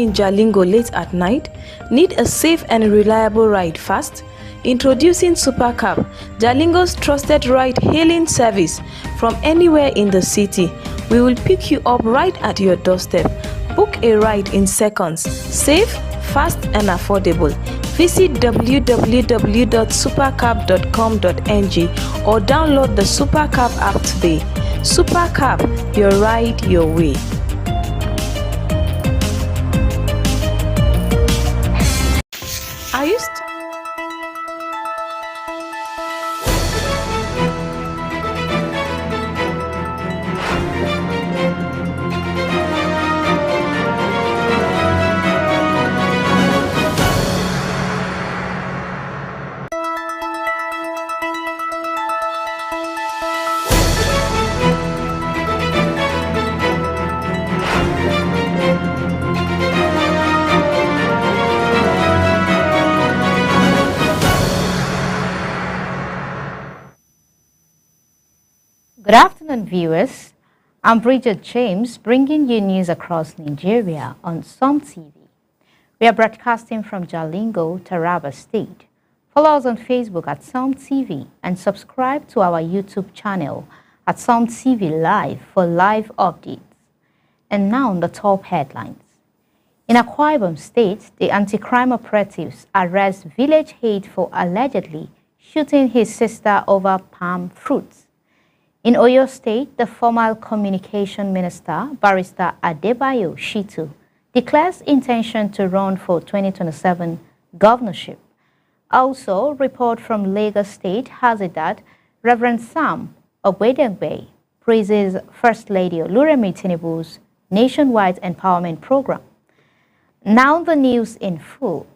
in Jalingo late at night? Need a safe and reliable ride fast? Introducing Supercab, Jalingo's trusted ride-hailing service from anywhere in the city. We will pick you up right at your doorstep. Book a ride in seconds. Safe, fast and affordable. Visit www.supercab.com.ng or download the Supercab app today. Supercab, your ride, your way. Are you Good afternoon, viewers. I'm Bridget James, bringing you news across Nigeria on Som TV. We are broadcasting from Jalingo, Taraba State. Follow us on Facebook at Som TV and subscribe to our YouTube channel at Som TV Live for live updates. And now the top headlines. In Akwa Ibom State, the anti-crime operatives arrest village head for allegedly shooting his sister over palm fruits. In Oyo State, the former communication minister, Barrister Adebayo Shitu, declares intention to run for 2027 governorship. Also, report from Lagos State has it that Reverend Sam Obedegbe praises First Lady Oluremi Tinubu's nationwide empowerment program. Now the news in full.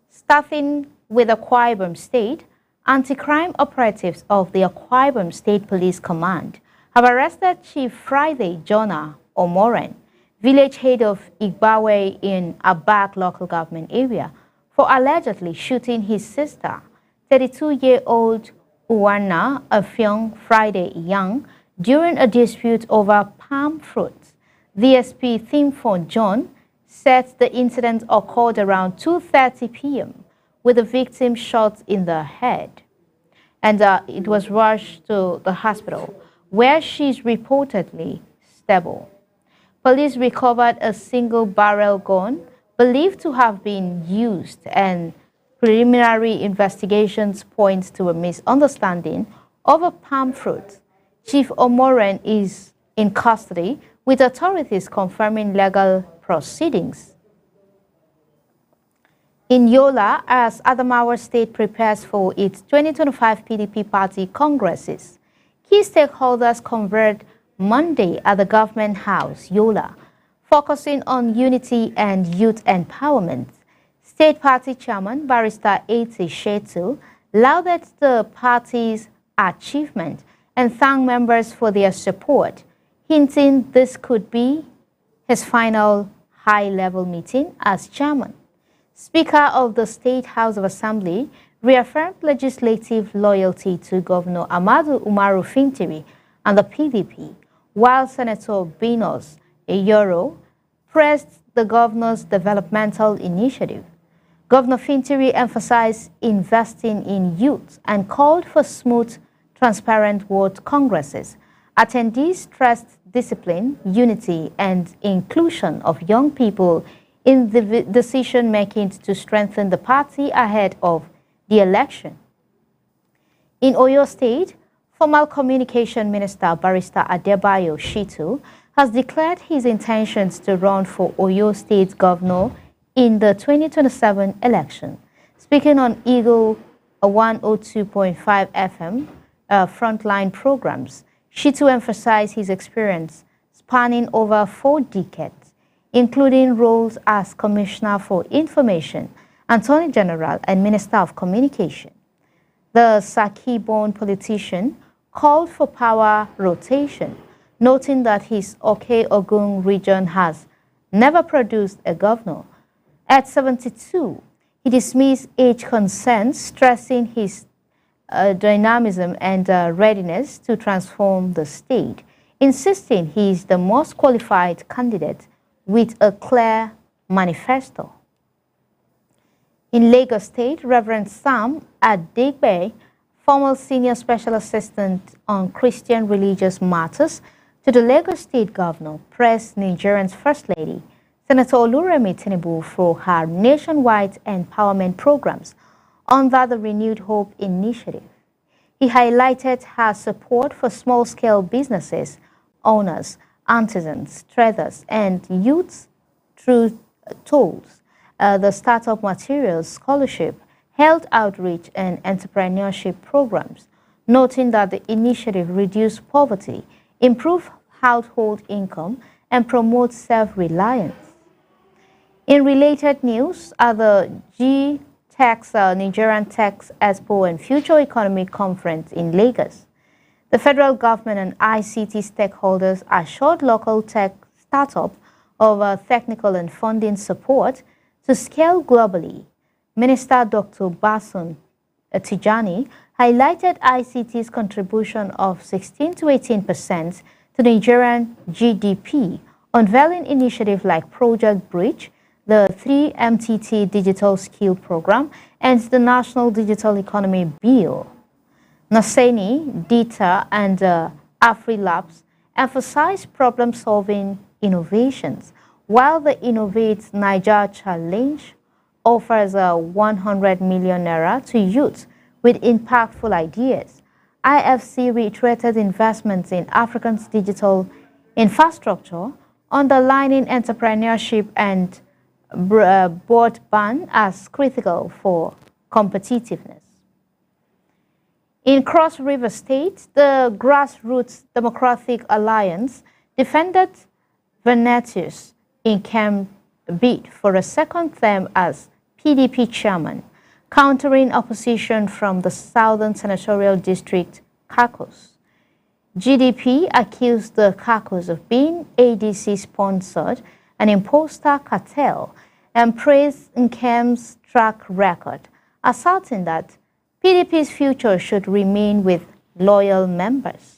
Starting with Akwa Ibom State, anti-crime operatives of the Akwa Ibom State Police Command have arrested Chief Friday Jonah Omoren, village head of Igbawe in Abak local government area, for allegedly shooting his sister, 32-year-old Uwana Afyong Friday Young, during a dispute over palm fruits. DSP Thimfon John said the incident occurred around 2:30 p.m. with the victim shot in the head, and it was rushed to the hospital, where she's reportedly stable. Police recovered a single-barrel gun believed to have been used, and preliminary investigations point to a misunderstanding over palm fruit. Chief Omoren is in custody, with authorities confirming legal proceedings. In Yola, as Adamawa State prepares for its 2025 PDP party congresses, key stakeholders convened Monday at the Government House, Yola, focusing on unity and youth empowerment. State Party Chairman Barrister A.T. Shetu lauded the party's achievement and thanked members for their support, hinting this could be his final high-level meeting as chairman. Speaker of the State House of Assembly reaffirmed legislative loyalty to Governor Amadu Umaru Fintiri and the PDP, while Senator Binos Eyoro praised the governor's developmental initiative. Governor Fintiri emphasized investing in youth and called for smooth, transparent ward congresses. Attendees stressed discipline, unity, and inclusion of young people in the decision-making to strengthen the party ahead of the election. In Oyo State, former Communication Minister Barrister Adebayo Shitu has declared his intentions to run for Oyo State Governor in the 2027 election. Speaking on Eagle 102.5 FM frontline programs, Shitu emphasized his experience spanning over 4 decades, including roles as Commissioner for Information, Attorney General, and Minister of Communication. The Saki-born politician called for power rotation, noting that his Oke-Ogun region has never produced a governor. At 72, he dismissed age concerns, stressing his dynamism and readiness to transform the state, insisting he is the most qualified candidate with a clear manifesto. In Lagos State, Reverend Sam Adigbe, former Senior Special Assistant on Christian Religious Matters to the Lagos State Governor, praised Nigeria's First Lady, Senator Oluremi Tinubu, for her nationwide empowerment programs under the Renewed Hope Initiative. He highlighted her support for small-scale businesses, owners, artisans, traders, and youths through tools, the Startup Materials Scholarship, health outreach, and entrepreneurship programs, noting that the initiative reduced poverty, improved household income, and promotes self-reliance. In related news, at the G-Tech's Nigerian Tech Expo and Future Economic Conference in Lagos, the federal government and ICT stakeholders assured local tech startups of technical and funding support to scale globally. Minister Dr. Basun Tijani highlighted ICT's contribution of 16 to 18% to Nigerian GDP, unveiling initiatives like Project Bridge, the 3MTT Digital Skill Program, and the National Digital Economy Bill. Naseni, DITA, and AfriLabs emphasized problem-solving innovations, while the Innovate Niger Challenge offers 100 million naira to youth with impactful ideas. IFC reiterated investments in Africa's digital infrastructure, underlining entrepreneurship and broadband as critical for competitiveness. In Cross River State, the Grassroots Democratic Alliance defended Venetius in Kemp bid for a second term as PDP chairman, countering opposition from the Southern Senatorial District caucus. GDP accused the caucus of being ADC-sponsored, an imposter cartel, and praised Nkem's track record, asserting that PDP's future should remain with loyal members.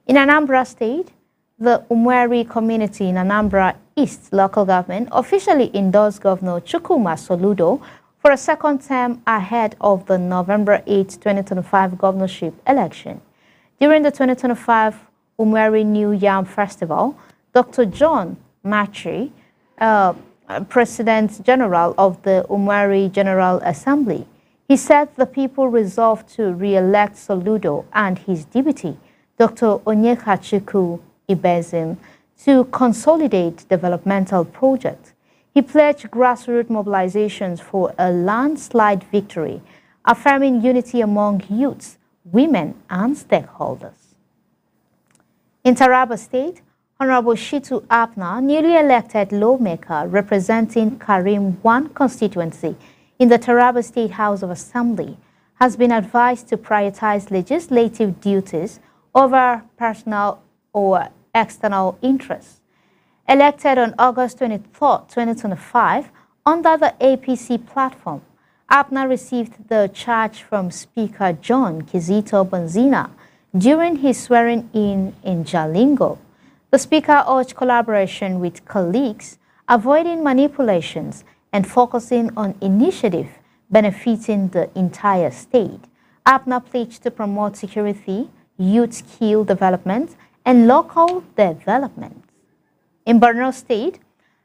In Anambra State, the Umweri community in Anambra East local government officially endorsed Governor Chukwuma Soludo for a second term ahead of the November 8, 2025 governorship election. During the 2025 Umweri New Yam Festival, Dr. John Machi, President General of the Umweri General Assembly, he said the people resolved to re-elect Soludo and his deputy, Dr. Onyekachukwu Ibezim, to consolidate developmental projects. He pledged grassroots mobilizations for a landslide victory, affirming unity among youths, women, and stakeholders. In Taraba State, Honorable Shitu Apna, newly elected lawmaker representing Karim 1 constituency in the Taraba State House of Assembly, has been advised to prioritize legislative duties over personal or external interests. Elected on August 23, 2025, under the APC platform, Apna received the charge from Speaker John Kizito Bonzina during his swearing-in Jalingo. The Speaker urged collaboration with colleagues, avoiding manipulations, and focusing on initiatives benefiting the entire state. Apna pledged to promote security, youth skill development, and local development. In Borno State,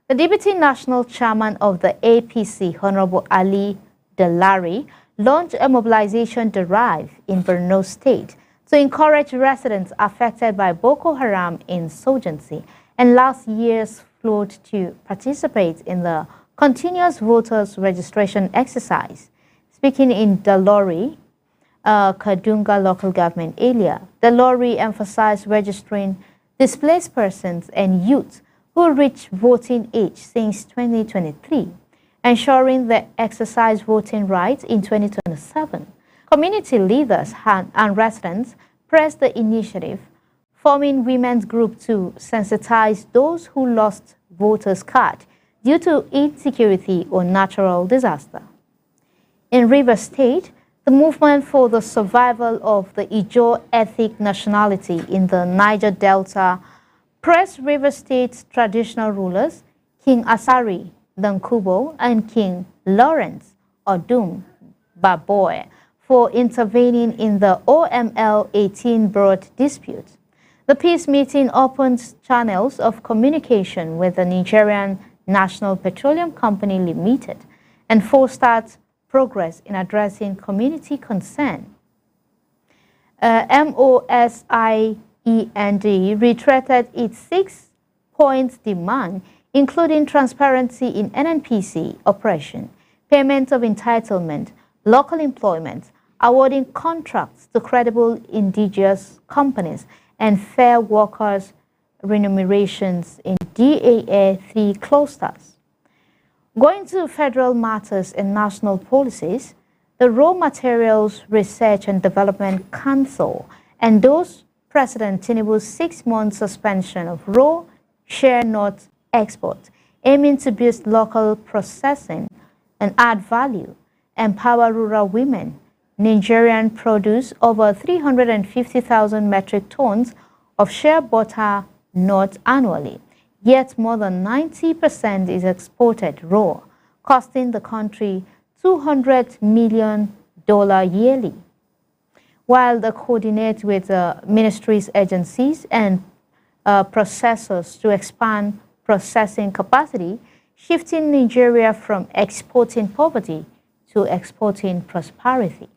the Deputy National Chairman of the APC, Honorable Ali Delari, launched a mobilization drive in Borno State to encourage residents affected by Boko Haram insurgency and last year's flood to participate in the continuous voters registration exercise. Speaking in Dalori, Kadunga local government area, Dalori emphasized registering displaced persons and youth who reached voting age since 2023, ensuring they exercise voting rights in 2027. Community leaders and residents pressed the initiative, forming women's group to sensitize those who lost voters' card due to insecurity or natural disaster. In Rivers State, the movement for the survival of the Ijaw ethnic nationality in the Niger Delta pressed Rivers State's traditional rulers, King Asari, Dankubo and King Lawrence Odum Baboy for intervening in the OML 18 Broad dispute. The peace meeting opened channels of communication with the Nigerian National Petroleum Company Limited and fostered progress in addressing community concern. MOSIEND reiterated its 6-point demand, including transparency in NNPC operation, payment of entitlement, local employment, awarding contracts to credible indigenous companies, and fair workers' remunerations in DAA 3 clusters. Going to federal matters and national policies, the Raw Materials Research and Development Council endorsed President Tinubu's 6-month suspension of raw share nut export, aiming to boost local processing and add value, empower rural women. Nigerian produce over 350,000 metric tons of shea butter nut annually, yet more than 90% is exported raw, costing the country $200 million yearly. While they coordinate with ministries, agencies, and processors to expand processing capacity, shifting Nigeria from exporting poverty to exporting prosperity.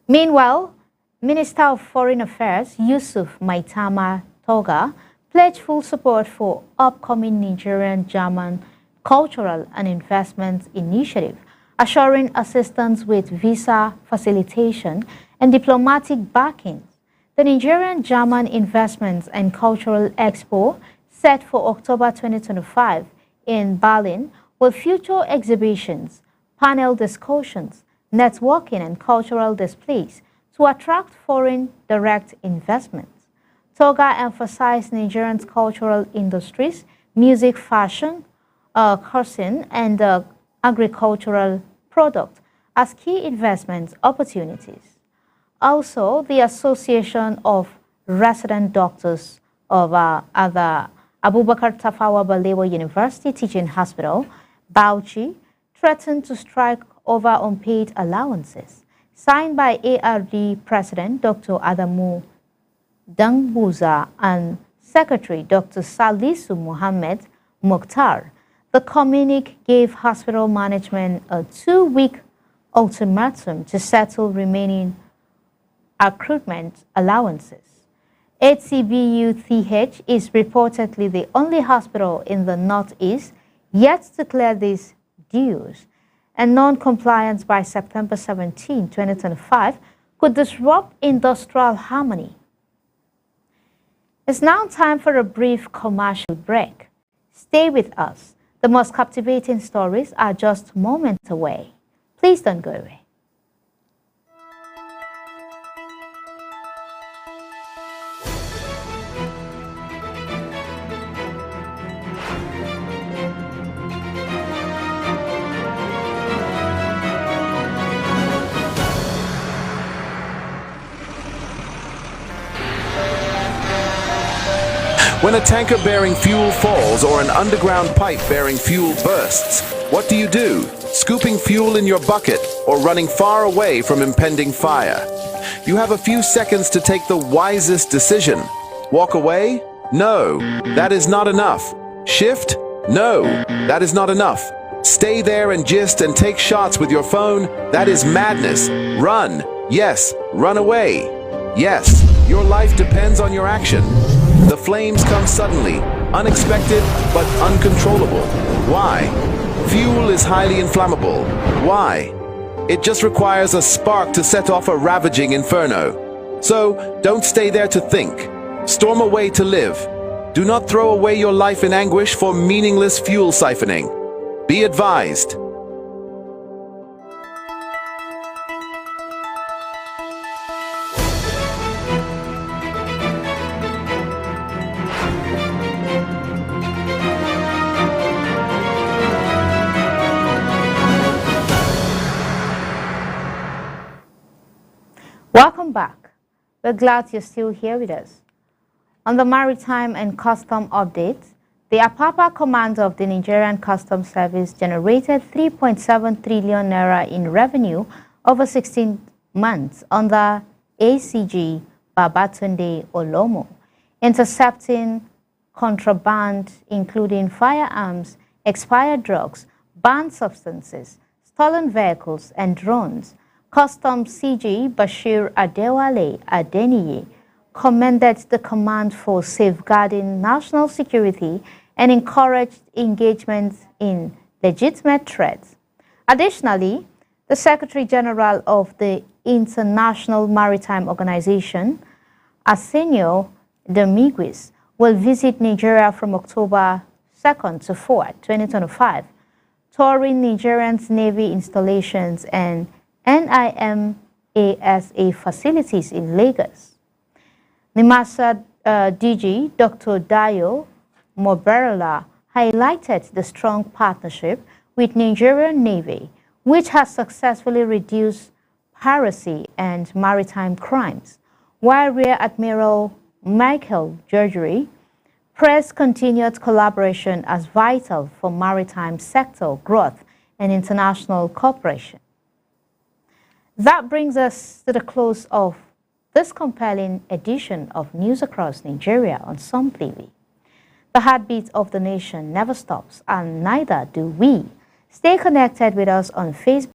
Meanwhile, Minister of Foreign Affairs Yusuf Maitama Toga pledged full support for upcoming Nigerian-German cultural and investment initiative, assuring assistance with visa facilitation and diplomatic backing. The Nigerian-German Investments and Cultural Expo, set for October 2025 in Berlin, with future exhibitions, panel discussions, networking, and cultural displays to attract foreign direct investments. Toga emphasized Nigerians' cultural industries, music, fashion, cuisine, and agricultural products as key investment opportunities. Also, the Association of Resident Doctors of at the Abubakar Tafawa Balewa University Teaching Hospital, Bauchi, threatened to strike over unpaid allowances. Signed by ARD President Dr. Adamu Dangbuza and Secretary Dr. Salisu Mohammed Mukhtar, the communique gave hospital management a 2-week ultimatum to settle remaining accruement allowances. HCBUTH is reportedly the only hospital in the Northeast yet to clear these dues, and non-compliance by September 17, 2025 could disrupt industrial harmony. It's now time for a brief commercial break. Stay with us. The most captivating stories are just moments away. Please don't go away. When a tanker bearing fuel falls or an underground pipe bearing fuel bursts, what do? Scooping fuel in your bucket or running far away from impending fire? You have a few seconds to take the wisest decision. Walk away? No, that is not enough. Shift? No, that is not enough. Stay there and gist and take shots with your phone? That is madness. Run. Yes, run away. Yes, your life depends on your action. The flames come suddenly, unexpected but uncontrollable. Why? Fuel is highly inflammable. Why? It just requires a spark to set off a ravaging inferno. So, don't stay there to think. Storm away to live. Do not throw away your life in anguish for meaningless fuel siphoning. Be advised. Welcome back. We're glad you're still here with us. On the maritime and custom updates, The Apapa commander of the Nigerian Customs Service generated 3.7 trillion naira in revenue over 16 months under ACG Babatunde Olomo, intercepting contraband including firearms, expired drugs, banned substances, stolen vehicles, and drones. Customs CG Bashir Adewale Adeniyi commended the command for safeguarding national security and encouraged engagement in legitimate threats. Additionally, the Secretary General of the International Maritime Organization, Arsenio Dominguez, will visit Nigeria from October 2nd to 4th, 2025, touring Nigerian's Navy installations and NIMASA facilities in Lagos. NIMASA DG Dr. Dayo Moberla highlighted the strong partnership with Nigerian Navy, which has successfully reduced piracy and maritime crimes, while Rear Admiral Michael Georgery pressed continued collaboration as vital for maritime sector growth and international cooperation. That brings us to the close of this compelling edition of News Across Nigeria on Som TV. The heartbeat of the nation never stops, and neither do we. Stay connected with us on Facebook.